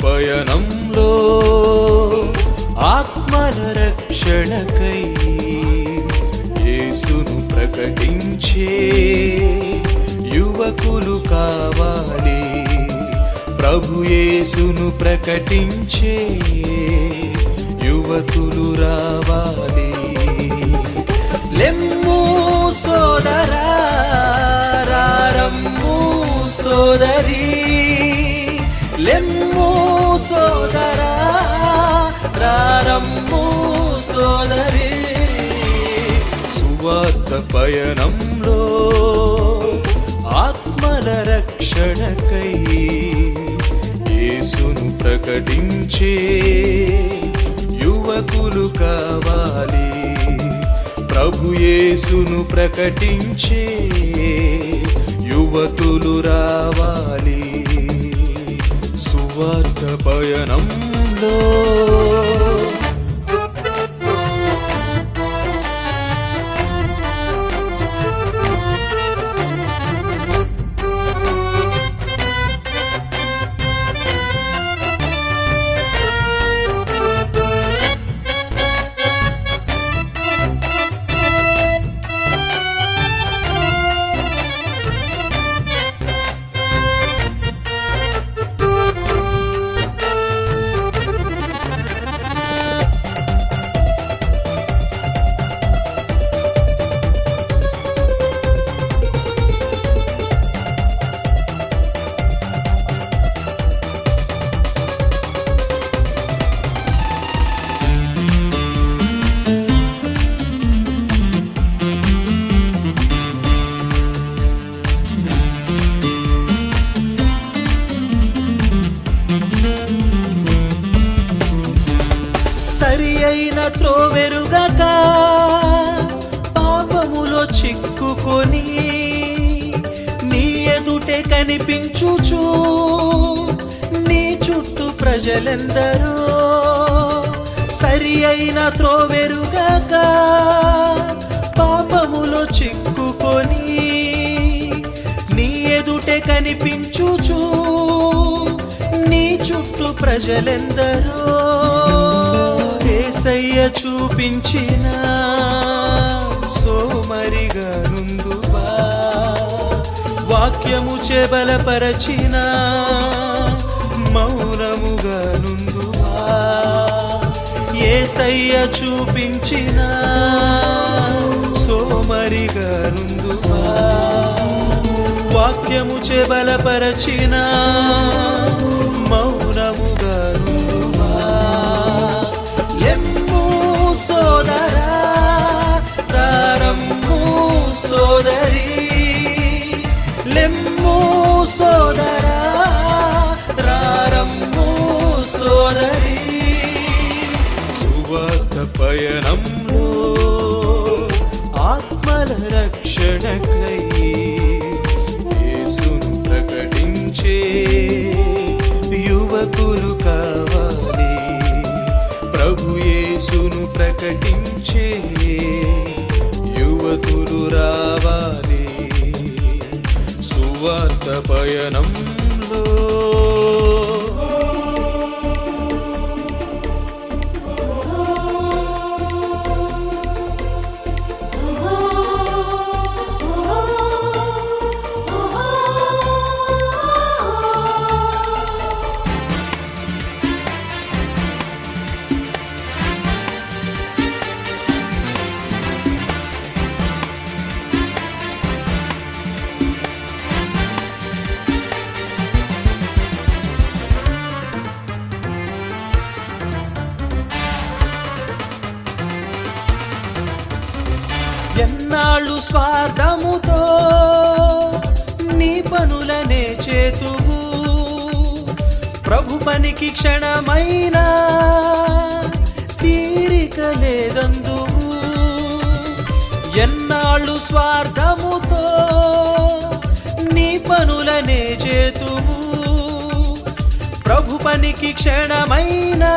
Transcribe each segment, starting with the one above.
పయనంలో ఆత్మల రక్షణకై యేసును ప్రకటించే యువకులు కావాలి. ప్రభు యేసును ప్రకటించే యువతులు రావాలి. లెమ్ము సోదరా రారమ్ము సోదరి, లెమ్ము సోదరా రారమ్ము సోదరి. సువార్త పయనంలో ఆత్మల రక్షణకై యేసును ప్రకటించే యువకులు కావాలి. ప్రభు యేసును ప్రకటించే యువతులు రావాలి. సువార్త పయనంలో త్రోవెరుగక పాపములో చిక్కుకొని నీ ఎదుటే కనిపించుచు నీ చుట్టూ ప్రజలెందరో. సరి అయిన త్రోవెరుగక పాపములో చిక్కుకొని నీ ఎదుటే కనిపించుచు నీ చుట్టూ ప్రజలెందరో. యేసయ్య చూపించిన సోమరిగా నుందువా, వాక్యము చెబలపరచిన మౌనముగా నుందువా. యేసయ్య చూపించిన సోమరిగా నుందువా, వాక్యము చెబలపరచిన మౌనముగా నుందువా. సోదరా రారమ్ము సోదరి, లెమ్ము సోదరా రారమ్ము సోదరి. సువార్త పయనంలో ఆత్మల రక్షణకై యేసును ప్రకటించే యువకులు కావాలి. ప్రభు యేసును ప్రకటించే యువతులు రావాలి. సువార్త పయనంలో ఎన్నాళ్ళు స్వార్థముతో నీ పనులనే చేతువు, ప్రభు పనికి క్షణమైనా తీరిక లేదందువు. ఎన్నాళ్ళు స్వార్థముతో నీ పనులనే చేతువు, ప్రభు పనికి క్షణమైనా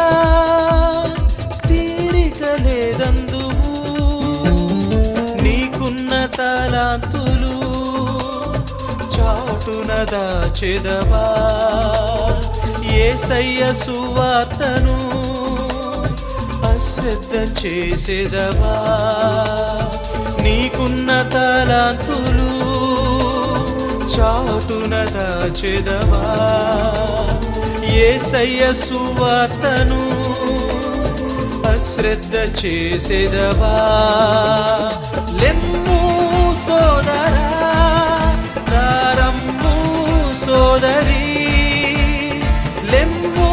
తీరిక లేదందువు. చాటున దాచెదవా యేసయ్య సువార్తను అశ్రద్ధ చేసేదవా? నీకున్న తలాంతులు చాటున దాచెదవా? యేసయ్య సువార్తను అశ్రద్ధ చేసేదవా? లెమ్ము సోదరా, ప్రారంభు సోదరి, లెమ్ము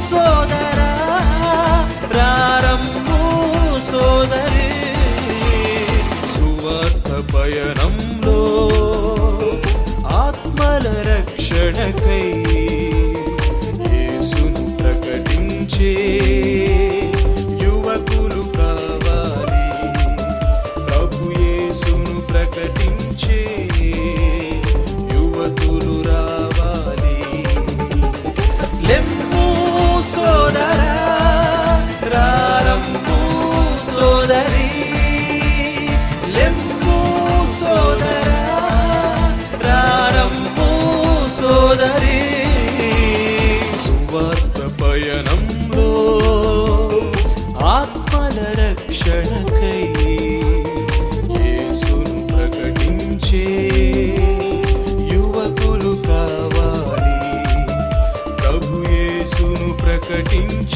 సోదరా, ప్రారంభు సోదరి. సువార్త పయనంలో ఆత్మల రక్షణకై యేసును ప్రకటించే యువకులు కావాలి. ప్రభు యేసును ప్రకటించే యువతులు రావాలి. లెమ్ము సోదరా, ప్రారంభు సోదరి, లెమ్ము సోదరా, ప్రారంభు సోదరి. సువార్త పయనంలో ఆత్మల రక్షణకై యేసును ప్రకటించే యువకులు కావాలి. ప్రభు యేసును ప్రకటించే